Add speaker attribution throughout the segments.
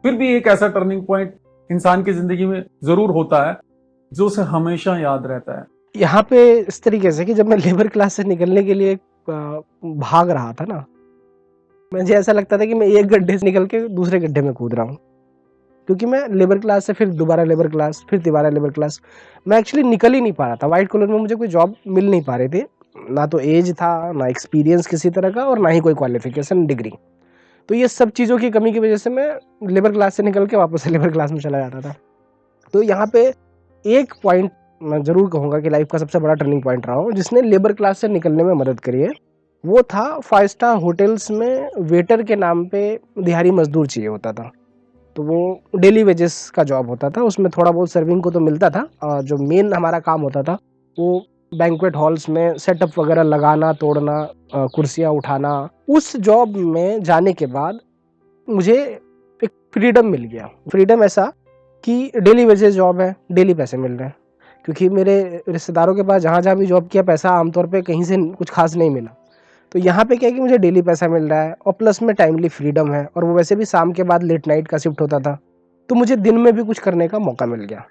Speaker 1: फिर भी एक ऐसा टर्निंग पॉइंट इंसान की जिंदगी में जरूर होता है जो उसे हमेशा याद रहता है।
Speaker 2: यहाँ पे इस तरीके से कि जब मैं लेबर क्लास से निकलने के लिए भाग रहा था ना, मुझे ऐसा लगता था कि मैं एक गड्ढे से निकल के दूसरे गड्ढे में कूद रहा हूँ, क्योंकि मैं लेबर क्लास से फिर दोबारा लेबर क्लास, फिर दोबारा लेबर क्लास, मैं एक्चुअली निकल ही नहीं पा रहा था। वाइट कॉलर में मुझे कोई जॉब मिल नहीं पा रही थी, ना तो एज था, ना एक्सपीरियंस किसी तरह का, और ना ही कोई क्वालिफिकेशन डिग्री। तो ये सब चीज़ों की कमी की वजह से मैं लेबर क्लास से निकल के वापस से लेबर क्लास में चला जाता था। तो यहाँ पे एक पॉइंट मैं ज़रूर कहूँगा कि लाइफ का सबसे बड़ा टर्निंग पॉइंट रहा हो, जिसने लेबर क्लास से निकलने में मदद करी है। वो था 5 स्टार होटल्स में वेटर के नाम पे दिहाड़ी मजदूर चाहिए होता था। तो वो डेली वेजेस का जॉब होता था, उसमें थोड़ा बहुत सर्विंग को तो मिलता था, और जो मेन हमारा काम होता था वो बैंक्वेट हॉल्स में सेटअप वगैरह लगाना, तोड़ना, कुर्सियाँ उठाना। उस जॉब में जाने के बाद मुझे एक फ्रीडम मिल गया। फ्रीडम ऐसा कि डेली वेजेस जॉब है, डेली पैसे मिल रहे हैं, क्योंकि मेरे रिश्तेदारों के पास जहाँ जहाँ भी जॉब किया पैसा आमतौर पे कहीं से कुछ खास नहीं मिला। तो यहाँ पे क्या है कि मुझे डेली पैसा मिल रहा है और प्लस में टाइमली फ्रीडम है, और वो वैसे भी शाम के बाद लेट नाइट का शिफ्ट होता था, तो मुझे दिन में भी कुछ करने का मौका मिल गया।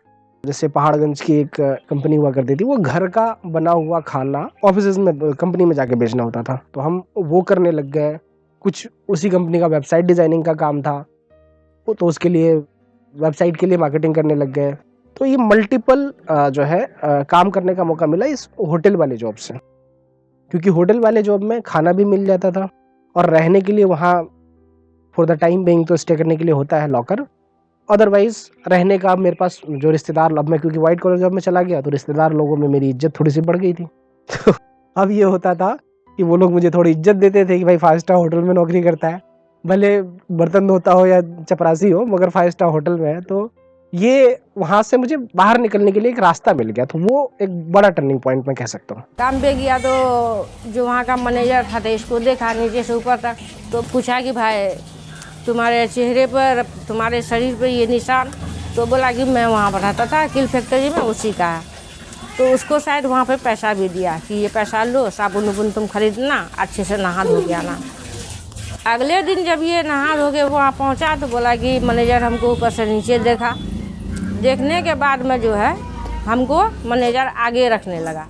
Speaker 2: जैसे पहाड़गंज की एक कंपनी हुआ करती थी, वो घर का बना हुआ खाना ऑफिस में, कंपनी में जाके बेचना होता था, तो हम वो करने लग गए। कुछ उसी कंपनी का वेबसाइट डिजाइनिंग का काम था, तो उसके लिए वेबसाइट के लिए मार्केटिंग करने लग गए। तो ये मल्टीपल जो है काम करने का मौका मिला इस होटल वाले जॉब से, क्योंकि होटल वाले जॉब में खाना भी मिल जाता था, और रहने के लिए वहाँ फॉर द टाइम बेइंग तो स्टे करने के लिए होता है लॉकर। अदरवाइज रहने का मेरे पास जो रिश्तेदार, अब मैं क्योंकि वाइट कॉलर जॉब में चला गया तो रिश्तेदार लोगों में मेरी इज्जत थोड़ी सी बढ़ गई थी। तो अब ये होता था कि वो लोग मुझे थोड़ी इज्जत देते थे कि भाई 5 स्टार होटल में नौकरी करता है, भले बर्तन धोता हो या चपरासी हो, मगर 5 स्टार होटल में है। तो ये वहाँ से मुझे बाहर निकलने के लिए एक रास्ता मिल गया, तो वो एक बड़ा टर्निंग पॉइंट मैं कह सकता हूँ।
Speaker 3: काम पे गया तो जो वहाँ का मैनेजर था तो इसको देखा नीचे से ऊपर तक, तो पूछा कि भाई तुम्हारे चेहरे पर, तुम्हारे शरीर पर ये निशान, तो बोला कि मैं वहाँ पर रहता था किल फैक्ट्री में, उसी का है। तो उसको शायद वहाँ पे पैसा भी दिया कि ये पैसा लो, साबुन उबुन तुम खरीदना, अच्छे से नहा धो के आना। अगले दिन जब ये नहा धो के वहाँ पहुँचा तो बोला कि मैनेजर हमको ऊपर से नीचे देखा, देखने के बाद में जो है हमको मैनेजर आगे रखने लगा।